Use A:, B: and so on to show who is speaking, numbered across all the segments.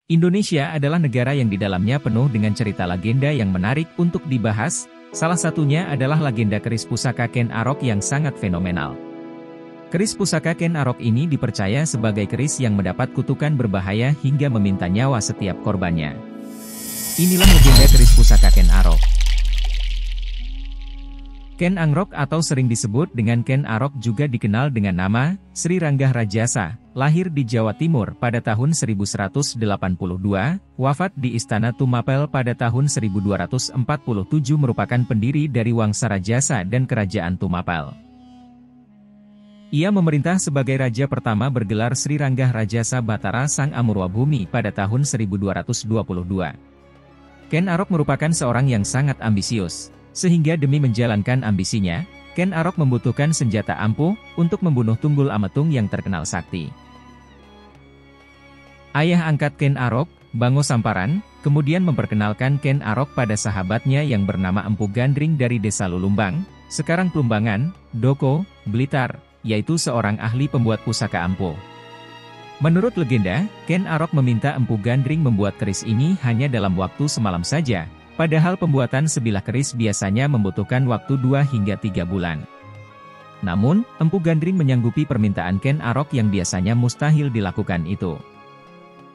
A: Indonesia adalah negara yang di dalamnya penuh dengan cerita legenda yang menarik untuk dibahas, salah satunya adalah legenda keris pusaka Ken Arok yang sangat fenomenal. Keris pusaka Ken Arok ini dipercaya sebagai keris yang mendapat kutukan berbahaya hingga meminta nyawa setiap korbannya. Inilah legenda keris pusaka Ken Arok. Ken Arok atau sering disebut dengan Ken Arok juga dikenal dengan nama Sri Ranggah Rajasa, lahir di Jawa Timur pada tahun 1182, wafat di Istana Tumapel pada tahun 1247 merupakan pendiri dari Wangsa Rajasa dan Kerajaan Tumapel. Ia memerintah sebagai raja pertama bergelar Sri Ranggah Rajasa Batara Sang Amurwabhumi pada tahun 1222. Ken Arok merupakan seorang yang sangat ambisius. Sehingga demi menjalankan ambisinya, Ken Arok membutuhkan senjata ampuh untuk membunuh Tunggul Ametung yang terkenal sakti. Ayah angkat Ken Arok, Bango Samparan, kemudian memperkenalkan Ken Arok pada sahabatnya yang bernama Empu Gandring dari desa Lulumbang, sekarang Plumbangan, Doko, Blitar, yaitu seorang ahli pembuat pusaka ampuh. Menurut legenda, Ken Arok meminta Empu Gandring membuat keris ini hanya dalam waktu semalam saja. Padahal pembuatan sebilah keris biasanya membutuhkan waktu 2 hingga 3 bulan. Namun, Empu Gandring menyanggupi permintaan Ken Arok yang biasanya mustahil dilakukan itu.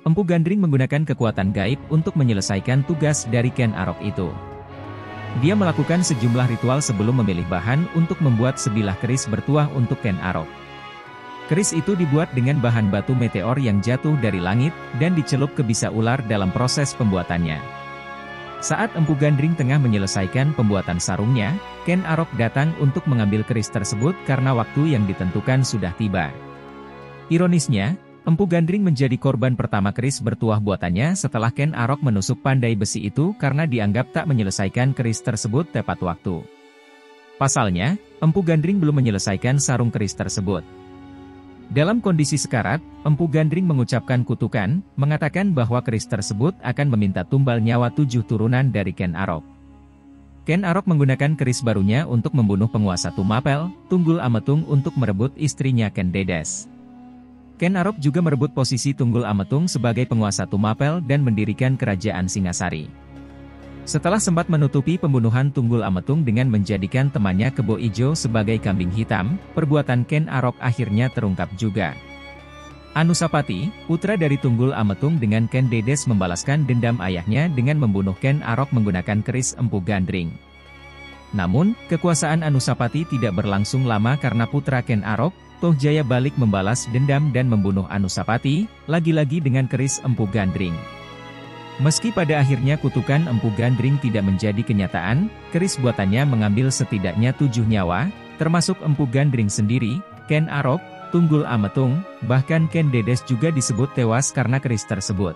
A: Empu Gandring menggunakan kekuatan gaib untuk menyelesaikan tugas dari Ken Arok itu. Dia melakukan sejumlah ritual sebelum memilih bahan untuk membuat sebilah keris bertuah untuk Ken Arok. Keris itu dibuat dengan bahan batu meteor yang jatuh dari langit, dan dicelup ke bisa ular dalam proses pembuatannya. Saat Empu Gandring tengah menyelesaikan pembuatan sarungnya, Ken Arok datang untuk mengambil keris tersebut karena waktu yang ditentukan sudah tiba. Ironisnya, Empu Gandring menjadi korban pertama keris bertuah buatannya setelah Ken Arok menusuk pandai besi itu karena dianggap tak menyelesaikan keris tersebut tepat waktu. Pasalnya, Empu Gandring belum menyelesaikan sarung keris tersebut. Dalam kondisi sekarat, Empu Gandring mengucapkan kutukan, mengatakan bahwa keris tersebut akan meminta tumbal nyawa 7 turunan dari Ken Arok. Ken Arok menggunakan keris barunya untuk membunuh penguasa Tumapel, Tunggul Ametung untuk merebut istrinya Ken Dedes. Ken Arok juga merebut posisi Tunggul Ametung sebagai penguasa Tumapel dan mendirikan kerajaan Singasari. Setelah sempat menutupi pembunuhan Tunggul Ametung dengan menjadikan temannya Kebo Ijo sebagai kambing hitam, perbuatan Ken Arok akhirnya terungkap juga. Anusapati, putra dari Tunggul Ametung dengan Ken Dedes membalaskan dendam ayahnya dengan membunuh Ken Arok menggunakan keris Empu Gandring. Namun, kekuasaan Anusapati tidak berlangsung lama karena putra Ken Arok, Tohjaya balik membalas dendam dan membunuh Anusapati, lagi-lagi dengan keris Empu Gandring. Meski pada akhirnya kutukan Empu Gandring tidak menjadi kenyataan, keris buatannya mengambil setidaknya 7 nyawa, termasuk Empu Gandring sendiri, Ken Arok, Tunggul Ametung, bahkan Ken Dedes juga disebut tewas karena keris tersebut.